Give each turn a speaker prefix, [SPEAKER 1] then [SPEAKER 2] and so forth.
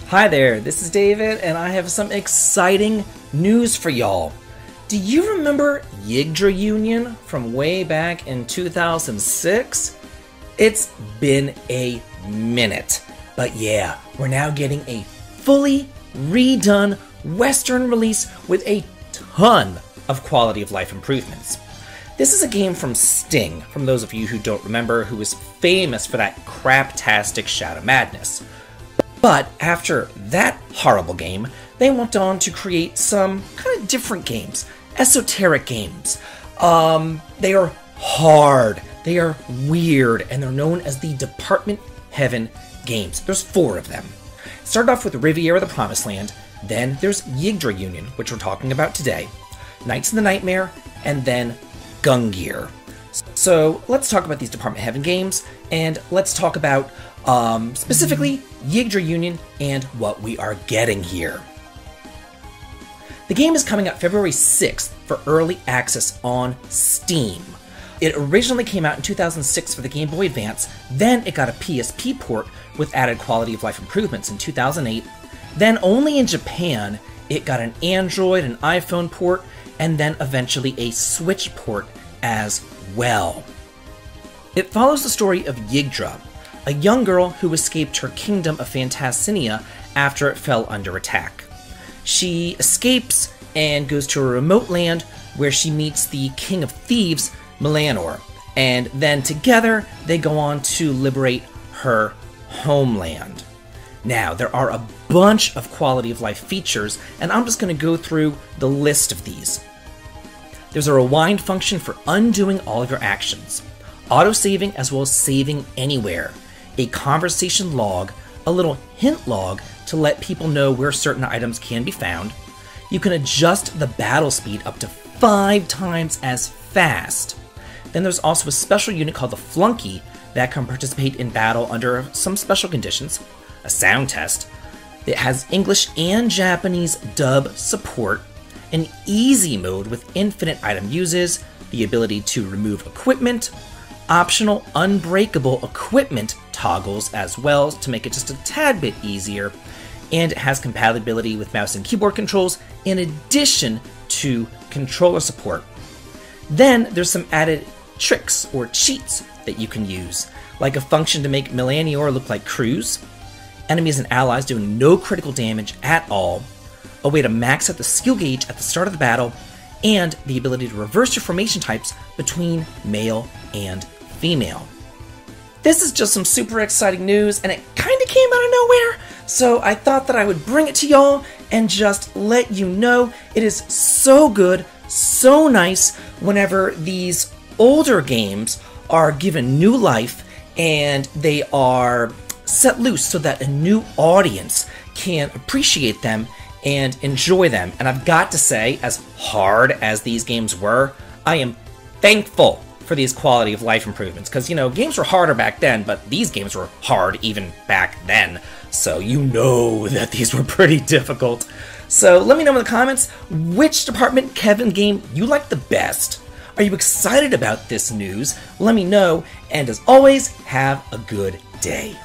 [SPEAKER 1] Hi there, this is David, and I have some exciting news for y'all. Do you remember YGGDRA Union from way back in 2006? It's been a minute, but yeah, we're now getting a fully redone Western release with a ton of quality of life improvements. This is a game from Sting, from those of you who don't remember, who is famous for that craptastic Shadow Madness. But after that horrible game, they went on to create some kind of different games, esoteric games. They are hard, they are weird, and they're known as the Department Heaven games. There's 4 of them. It started off with Riviera the Promised Land, then there's YGGDRA Union, which we're talking about today, Knights of the Nightmare, and then Gungear. So let's talk about these Department Heaven games, and let's talk about specifically YGGDRA Union and what we are getting here. The game is coming out February 6th for early access on Steam. It originally came out in 2006 for the Game Boy Advance, then it got a PSP port with added quality of life improvements in 2008, then only in Japan it got an Android and iPhone port, and then eventually a Switch port as well. It follows the story of YGGDRA, a young girl who escaped her kingdom of Phantasenia after it fell under attack. She escapes and goes to a remote land where she meets the King of Thieves, Melanor, and then together they go on to liberate her homeland. Now, there are a bunch of quality of life features, and I'm just going to go through the list of these. There's a rewind function for undoing all of your actions, auto-saving as well as saving anywhere, a conversation log, a little hint log to let people know where certain items can be found. You can adjust the battle speed up to 5 times as fast. Then there's also a special unit called the Flunky that can participate in battle under some special conditions, a sound test. It has English and Japanese dub support, an easy mode with infinite item uses, the ability to remove equipment, optional unbreakable equipment toggles as well to make it just a tad bit easier, and it has compatibility with mouse and keyboard controls in addition to controller support. Then there's some added tricks or cheats that you can use, like a function to make Melanor look like Cruz, enemies and allies doing no critical damage at all, a way to max out the skill gauge at the start of the battle, and the ability to reverse your formation types between male and female. This is just some super exciting news, and it kind of came out of nowhere, so I thought that I would bring it to y'all and just let you know it is so good, so nice whenever these older games are given new life and they are set loose so that a new audience can appreciate them and enjoy them. And I've got to say, as hard as these games were, I am thankful for these quality of life improvements, because, you know, games were harder back then, but these games were hard even back then, so you know that these were pretty difficult. So let me know in the comments which Department Heaven game you like the best. Are you excited about this news? Let me know, and as always, have a good day.